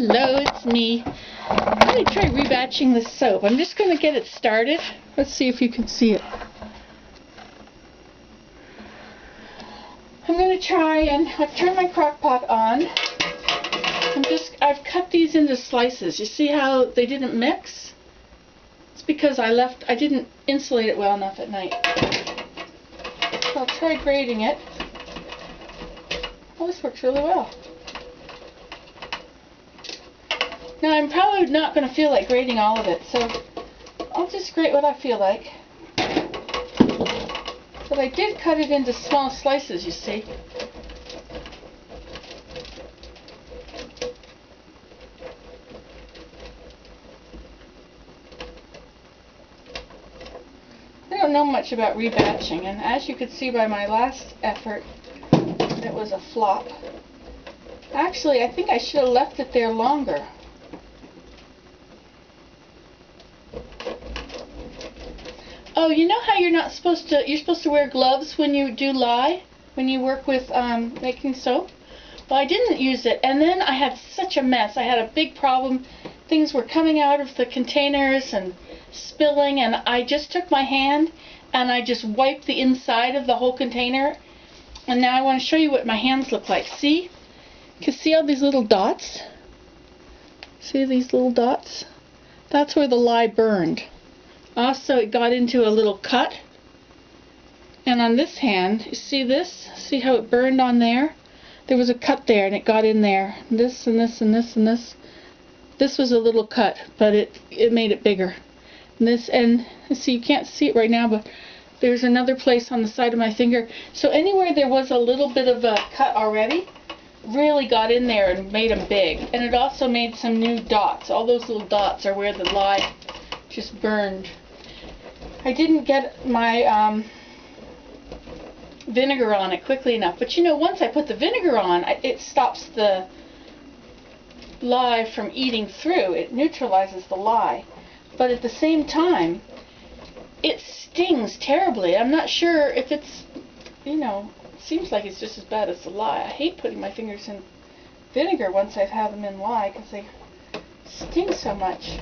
Hello, it's me. I'm going to try rebatching this soap. I'm just going to get it started. Let's see if you can see it. I'm going to try, and I've turned my crock pot on. I've cut these into slices. You see how they didn't mix? It's because I didn't insulate it well enough at night. So I'll try grating it. Oh, this works really well. Now I'm probably not going to feel like grating all of it, so I'll just grate what I feel like. But I did cut it into small slices, you see. I don't know much about rebatching, and as you could see by my last effort, it was a flop. Actually, I think I should have left it there longer. Oh, you know how you're supposed to wear gloves when you do lye, when you work with making soap? Well, I didn't use it, and then I had such a mess. I had a big problem. Things were coming out of the containers and spilling, and I just took my hand and I just wiped the inside of the whole container. And now I want to show you what my hands look like. See? You can see all these little dots? See these little dots? That's where the lye burned. Also, it got into a little cut. And on this hand, you see this? See how it burned on there? There was a cut there, and it got in there. This and this and this and this. This was a little cut, but it made it bigger. And this, and see, you can't see it right now, but there's another place on the side of my finger. So anywhere there was a little bit of a cut already, really got in there and made them big. And it also made some new dots. All those little dots are where the lye just burned. I didn't get my vinegar on it quickly enough, but you know, once I put the vinegar on, it stops the lye from eating through. It neutralizes the lye, but at the same time it stings terribly. I'm not sure if it's, you know, it seems like it's just as bad as the lye. I hate putting my fingers in vinegar once I've had them in lye because they sting so much.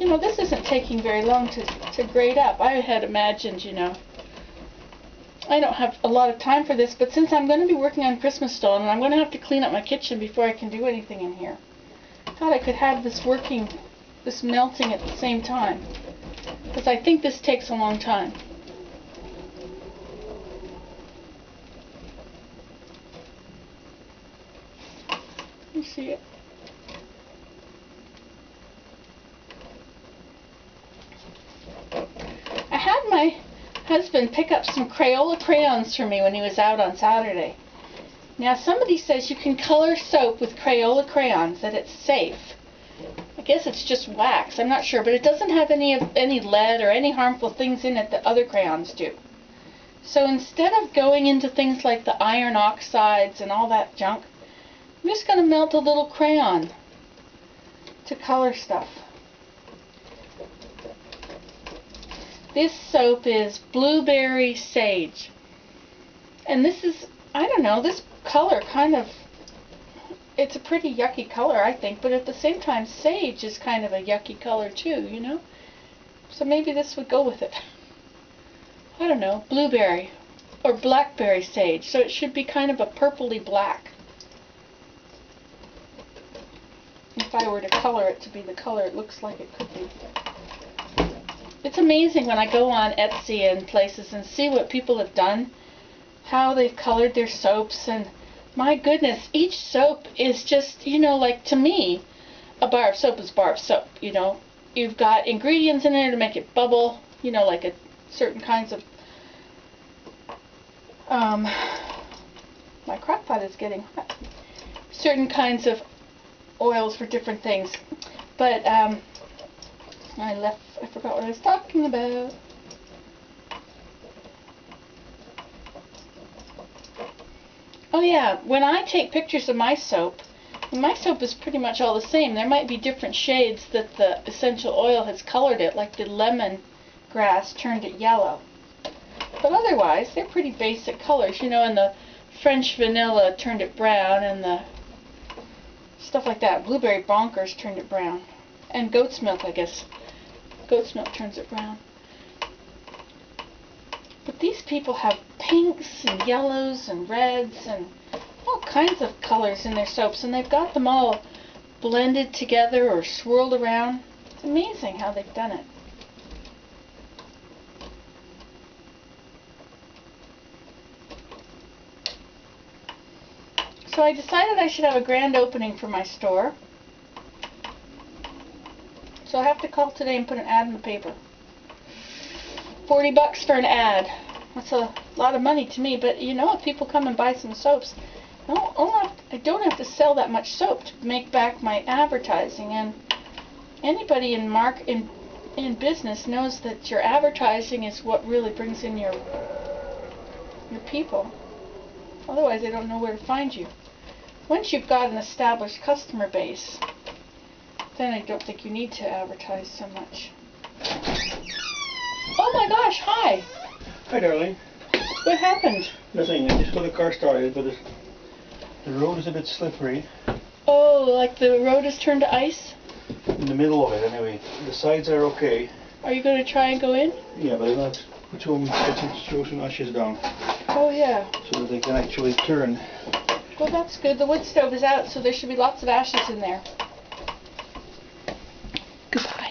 You know, this isn't taking very long to grate up. I had imagined, you know, I don't have a lot of time for this, but since I'm going to be working on Christmas stone and I'm going to have to clean up my kitchen before I can do anything in here, I thought I could have this working, this melting at the same time, because I think this takes a long time. You see it? I had my husband pick up some Crayola crayons for me when he was out on Saturday. Now somebody says you can color soap with Crayola crayons, that it's safe. I guess it's just wax, I'm not sure, but it doesn't have any lead or any harmful things in it that other crayons do. So instead of going into things like the iron oxides and all that junk, I'm just going to melt a little crayon to color stuff. This soap is Blueberry Sage. And this is, I don't know, this color kind of, it's a pretty yucky color, I think, but at the same time, sage is kind of a yucky color too, you know? So maybe this would go with it. I don't know, blueberry or blackberry sage. So it should be kind of a purpley black. If I were to color it to be the color it looks like it could be. It's amazing when I go on Etsy and places and see what people have done, how they've colored their soaps, and my goodness, each soap is just, you know, like to me, a bar of soap is a bar of soap, you know. You've got ingredients in there to make it bubble, you know, like certain kinds of, my crock pot is getting hot. Certain kinds of oils for different things, but, I forgot what I was talking about. Oh yeah, when I take pictures of my soap is pretty much all the same. There might be different shades that the essential oil has colored it, like the lemon grass turned it yellow. But otherwise, they're pretty basic colors, you know, and the French vanilla turned it brown, and the stuff like that. Blueberry bonkers turned it brown. And goat's milk, I guess. Goat's milk turns it brown. But these people have pinks and yellows and reds and all kinds of colors in their soaps, and they've got them all blended together or swirled around. It's amazing how they've done it. So I decided I should have a grand opening for my store. So I have to call today and put an ad in the paper. $40 for an ad. That's a lot of money to me, but you know, if people come and buy some soaps, I don't have to sell that much soap to make back my advertising. And anybody in business knows that your advertising is what really brings in your people. Otherwise, they don't know where to find you. Once you've got an established customer base, then I don't think you need to advertise so much. Oh my gosh, hi! Hi, darling. What happened? Nothing. I just got the car started, but the road is a bit slippery. Oh, like the road has turned to ice? In the middle of it, anyway. The sides are okay. Are you going to try and go in? Yeah, but I'm not put some ashes down. Oh, yeah. So that they can actually turn. Well, that's good. The wood stove is out, so there should be lots of ashes in there.